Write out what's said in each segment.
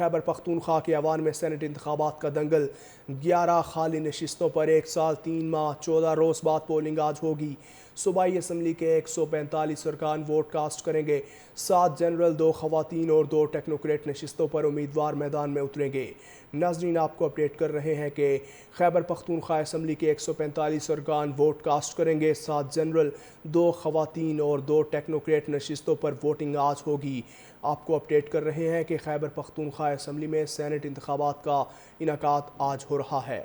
خیبر پختونخوا کے ایوان میں سینٹ انتخابات کا دنگل 11 خالی نشستوں پر 1 سال 3 ماہ 14 روز بعد پولنگ آج ہوگی۔ صوبائی اسمبلی کے 145 ارکان ووٹ کاسٹ کریں گے۔ 7 جنرل 2 خواتین اور 2 ٹیکنوکریٹ نشستوں پر امیدوار میدان میں اتریں گے۔ ناظرین آپ کو اپڈیٹ کر رہے ہیں کہ خیبر پختونخوا اسمبلی کے 145 ارکان ووٹ کاسٹ کریں گے۔ 7 جنرل 2 خواتین اور 2 ٹیکنوکریٹ نشستوں پر ووٹنگ آج ہوگی۔ آپ کو اپڈیٹ کر رہے ہیں کہ خیبر پختونخوا اسمبلی میں سینٹ انتخابات کا انعقاد آج ہو رہا ہے۔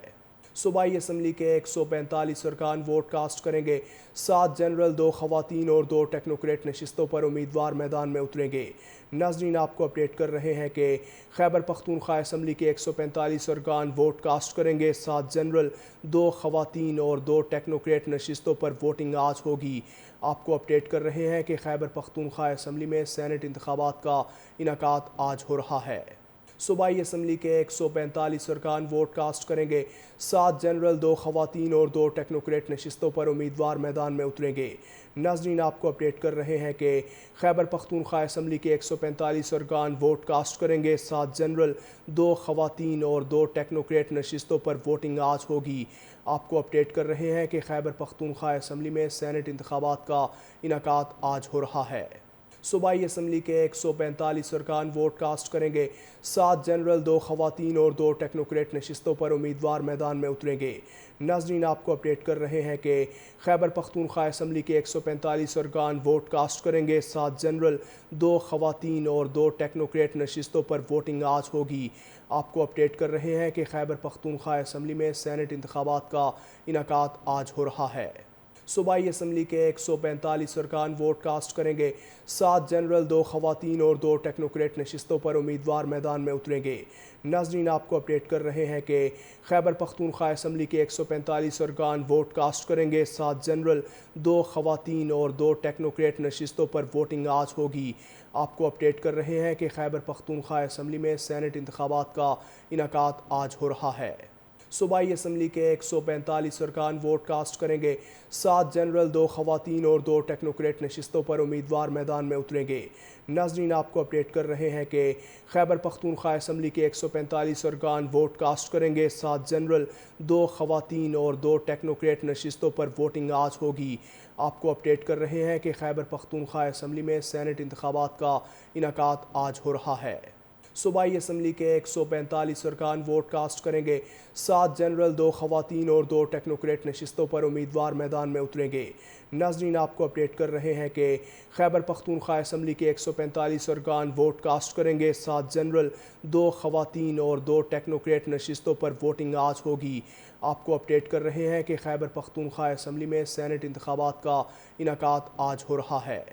صوبائی اسمبلی کے 145 ارکان ووٹ کاسٹ کریں گے۔ 7 جنرل 2 خواتین اور 2 ٹیکنوکریٹ نشستوں پر امیدوار میدان میں اتریں گے۔ ناظرین آپ کو اپڈیٹ کر رہے ہیں کہ خیبر پختونخوا اسمبلی کے 145 ارکان ووٹ کاسٹ کریں گے۔ 7 جنرل 2 خواتین اور 2 ٹیکنوکریٹ نشستوں پر ووٹنگ آج ہوگی۔ آپ کو اپڈیٹ کر رہے ہیں کہ خیبر پختونخوا اسمبلی میں سینٹ انتخابات کا انعقاد آج ہو رہا ہے۔ صوبائی اسمبلی کے 145 ارکان ووٹ کاسٹ کریں گے۔ 7 جنرل 2 خواتین اور 2 ٹیکنوکریٹ نشستوں پر امیدوار میدان میں اتریں گے۔ ناظرین آپ کو اپڈیٹ کر رہے ہیں کہ خیبر پختونخوا اسمبلی کے 145 ارکان ووٹ کاسٹ کریں گے۔ 7 جنرل 2 خواتین اور 2 ٹیکنوکریٹ نشستوں پر ووٹنگ آج ہوگی۔ آپ کو اپڈیٹ کر رہے ہیں کہ خیبر پختونخوا اسمبلی میں سینٹ انتخابات کا انعقاد آج ہو رہا ہے۔ صوبائی اسمبلی کے 145 ارکان ووٹ کاسٹ کریں گے۔ 7 جنرل 2 خواتین اور 2 ٹیکنوکریٹ نشستوں پر امیدوار میدان میں اتریں گے۔ ناظرین آپ کو اپڈیٹ کر رہے ہیں کہ خیبر پختونخوا اسمبلی کے 145 ارکان ووٹ کاسٹ کریں گے۔ 7 جنرل 2 خواتین اور 2 ٹیکنوکریٹ نشستوں پر ووٹنگ آج ہوگی۔ آپ کو اپڈیٹ کر رہے ہیں کہ خیبر پختونخوا اسمبلی میں سینٹ انتخابات کا انعقاد آج ہو رہا ہے۔ صوبائی اسمبلی کے 145 ارکان ووٹ کاسٹ کریں گے۔ 7 جنرل 2 خواتین اور 2 ٹیکنوکریٹ نشستوں پر امیدوار میدان میں اتریں گے۔ ناظرین آپ کو اپڈیٹ کر رہے ہیں کہ خیبر پختونخوا اسمبلی کے 145 ارکان ووٹ کاسٹ کریں گے۔ 7 جنرل 2 خواتین اور 2 ٹیکنوکریٹ نشستوں پر ووٹنگ آج ہوگی۔ آپ کو اپڈیٹ کر رہے ہیں کہ خیبر پختونخوا اسمبلی میں سینٹ انتخابات کا انعقاد آج ہو رہا ہے۔ صوبائی اسمبلی کے 145 ارکان ووٹ کاسٹ کریں گے۔ 7 جنرل 2 خواتین اور 2 ٹیکنوکریٹ نشستوں پر امیدوار میدان میں اتریں گے۔ ناظرین آپ کو اپڈیٹ کر رہے ہیں کہ خیبر پختونخوا اسمبلی کے 145 ارکان ووٹ کاسٹ کریں گے۔ 7 جنرل 2 خواتین اور 2 ٹیکنوکریٹ نشستوں پر ووٹنگ آج ہوگی۔ آپ کو اپڈیٹ کر رہے ہیں کہ خیبر پختونخوا اسمبلی میں سینٹ انتخابات کا انعقاد آج ہو رہا ہے۔ صوبائی اسمبلی کے 145 ارکان ووٹ کاسٹ کریں گے۔ 7 جنرل 2 خواتین اور 2 ٹیکنوکریٹ نشستوں پر امیدوار میدان میں اتریں گے۔ ناظرین آپ کو اپڈیٹ کر رہے ہیں کہ خیبر پختونخوا اسمبلی کے 145 ارکان ووٹ کاسٹ کریں گے۔ 7 جنرل 2 خواتین اور 2 ٹیکنوکریٹ نشستوں پر ووٹنگ آج ہوگی۔ آپ کو اپڈیٹ کر رہے ہیں کہ خیبر پختونخوا اسمبلی میں سینٹ انتخابات کا انعقاد آج ہو رہا ہے۔